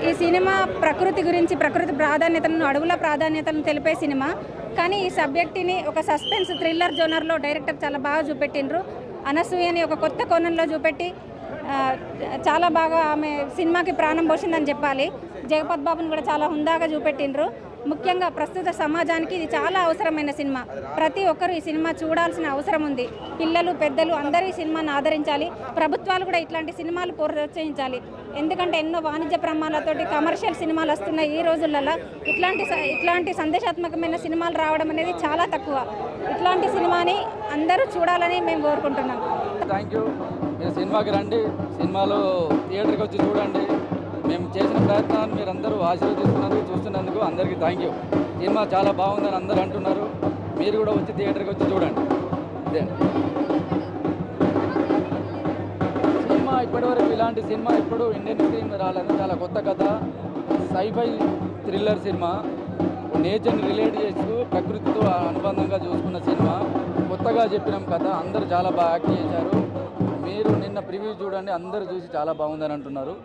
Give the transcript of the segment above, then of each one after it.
ఈ సినిమా ప్రకృతి గురించి, ప్రకృతి ప్రాధాన్యతలను, అడవుల ప్రాధాన్యతలను తెలిపే సినిమా. కానీ ఈ సబ్జెక్ట్ని ఒక సస్పెన్స్ థ్రిల్లర్ జోనర్లో డైరెక్టర్ చాలా బాగా చూపెట్టిండ్రు. అనసూయని ఒక కొత్త కోణంలో చూపెట్టి చాలా బాగా ఆమె సినిమాకి ప్రాణం పోసిందని చెప్పాలి. జగపత్ బాబుని కూడా చాలా హుందాగా చూపెట్టిండ్రు. ముఖ్యంగా ప్రస్తుత సమాజానికి ఇది చాలా అవసరమైన సినిమా. ప్రతి ఒక్కరూ ఈ సినిమా చూడాల్సిన అవసరం ఉంది. పిల్లలు, పెద్దలు అందరూ ఈ సినిమాను ఆదరించాలి. ప్రభుత్వాలు కూడా ఇట్లాంటి సినిమాలు ప్రోత్సహించాలి. ఎందుకంటే ఎన్నో వాణిజ్య ప్రమాణాలతోటి కమర్షియల్ సినిమాలు వస్తున్నాయి ఈ రోజులలో. ఇట్లాంటి సందేశాత్మకమైన సినిమాలు రావడం అనేది చాలా తక్కువ. ఇట్లాంటి సినిమాని అందరూ చూడాలని మేము కోరుకుంటున్నాం. Thank you. మీరు సినిమాకి రండి, సినిమాలో థియేటర్కి వచ్చి చూడండి. మేము చేసిన ప్రయత్నాన్ని మీరు అందరూ ఆశీర్వదిస్తున్నందుకు, చూస్తున్నందుకు అందరికీ థ్యాంక్ యూ. సినిమా చాలా బాగుందని అందరూ అంటున్నారు. మీరు కూడా వచ్చి థియేటర్కి వచ్చి చూడండి. ఇదే సినిమా. ఇప్పటివరకు ఇలాంటి సినిమా ఇప్పుడు ఇండియన్ స్క్రీన్ మీద రాలేదు. చాలా కొత్త కథ, సైఫై థ్రిల్లర్ సినిమా. నేచర్ని రిలేట్ చేస్తూ ప్రకృతితో అనుబంధంగా చూసుకున్న సినిమా. కొత్తగా చెప్పినాం కథ. అందరూ చాలా బాగా యాక్ట్ చేశారు. మీరు నిన్న ప్రివ్యూ చూడండి, అందరూ చూసి చాలా బాగుందని అంటున్నారు.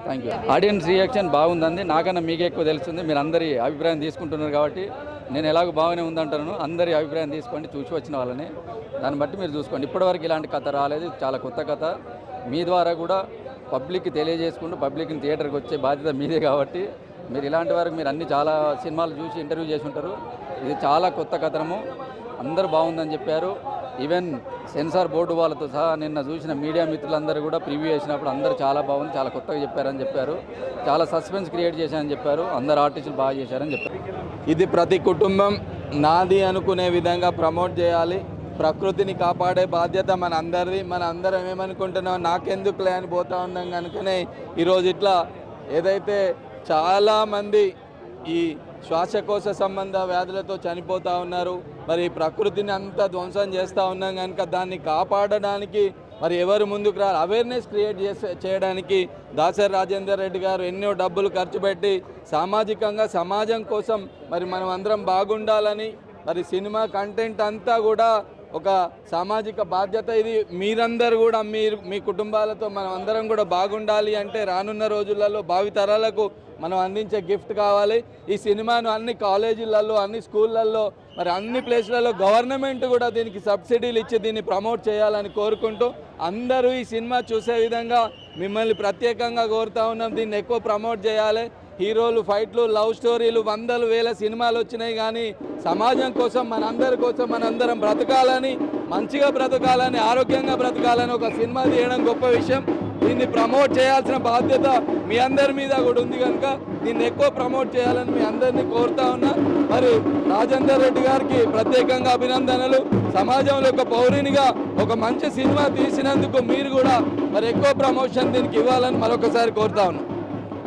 Thank you. ఆడియన్స్ రియాక్షన్ బాగుందండి. నాకన్నా మీకే ఎక్కువ తెలుస్తుంది. మీరు అందరి అభిప్రాయం తీసుకుంటున్నారు కాబట్టి నేను ఎలాగో బాగానే ఉందంటాను. అందరి అభిప్రాయం తీసుకోండి, చూసి వచ్చిన వాళ్ళని. దాన్ని బట్టి మీరు చూసుకోండి. ఇప్పటివరకు ఇలాంటి కథ రాలేదు. చాలా కొత్త కథ. మీ ద్వారా కూడా పబ్లిక్కి తెలియజేసుకుంటూ పబ్లిక్ని థియేటర్కి వచ్చే బాధ్యత మీదే కాబట్టి మీరు ఇలాంటి వరకు మీరు అన్ని చాలా సినిమాలు చూసి ఇంటర్వ్యూ చేసి ఉంటారు. ఇది చాలా కొత్త కథనము. అందరూ బాగుందని చెప్పారు. ఈవెన్ సెన్సార్ బోర్డు వాళ్ళతో సహా నిన్న చూసిన మీడియా మిత్రులందరూ కూడా ప్రివ్యూ చేసినప్పుడు అందరూ చాలా బాగుంది, చాలా కొత్తగా చెప్పారని చెప్పారు. చాలా సస్పెన్స్ క్రియేట్ చేశారని చెప్పారు. అందరు ఆర్టిస్టులు బాగా చేశారని చెప్పారు. ఇది ప్రతి కుటుంబం నాది అనుకునే విధంగా ప్రమోట్ చేయాలి. ప్రకృతిని కాపాడే బాధ్యత మన అందరిది. మన అందరం ఏమనుకుంటున్నాం, నాకెందుకులే అని పోతా ఉన్నాం కనుకనే ఈరోజు ఇట్లా ఏదైతే చాలామంది ఈ శ్వాసకోశ సంబంధ వ్యాధులతో చనిపోతూ ఉన్నారు. మరి ప్రకృతిని అంతా ధ్వంసం చేస్తూ ఉన్నాం కనుక దాన్ని కాపాడడానికి మరి ఎవరు ముందుకు రారు, అవేర్నెస్ క్రియేట్ చేయడానికి దాసరి రాజేందర్ రెడ్డి గారు ఎన్నో డబ్బులు ఖర్చు పెట్టి సామాజికంగా సమాజం కోసం మరి మనం అందరం బాగుండాలని మరి సినిమా కంటెంట్ అంతా కూడా ఒక సామాజిక బాధ్యత. ఇది మీరందరూ కూడా మీ కుటుంబాలతో మనం అందరం కూడా బాగుండాలి అంటే రానున్న రోజులలో భావితరాలకు మనం అందించే గిఫ్ట్ కావాలి. ఈ సినిమాను అన్ని కాలేజీలలో, అన్ని స్కూళ్ళల్లో, మరి అన్ని ప్లేస్లలో గవర్నమెంట్ కూడా దీనికి సబ్సిడీలు ఇచ్చి దీన్ని ప్రమోట్ చేయాలని కోరుకుంటూ అందరూ ఈ సినిమా చూసే విధంగా మిమ్మల్ని ప్రత్యేకంగా కోరుతా ఉన్నాం. దీన్ని ఎక్కువ ప్రమోట్ చేయాలి. హీరోలు, ఫైట్లు, లవ్ స్టోరీలు, వందలు వేల సినిమాలు వచ్చినాయి. కానీ సమాజం కోసం, మనందరి కోసం మనందరం బ్రతకాలని, మంచిగా బ్రతకాలని, ఆరోగ్యంగా బ్రతకాలని ఒక సినిమా తీయడం గొప్ప విషయం. దీన్ని ప్రమోట్ చేయాల్సిన బాధ్యత మీ అందరి మీద కూడా ఉంది కనుక దీన్ని ఎక్కువ ప్రమోట్ చేయాలని మీ అందరినీ కోరుతా ఉన్నా. మరి రాజేందర్ రెడ్డి గారికి ప్రత్యేకంగా అభినందనలు. సమాజంలో ఒక పౌరునిగా ఒక మంచి సినిమా తీసినందుకు మీరు కూడా మరి ఎక్కువ ప్రమోషన్ దీనికి ఇవ్వాలని మరొకసారి కోరుతా ఉన్నా.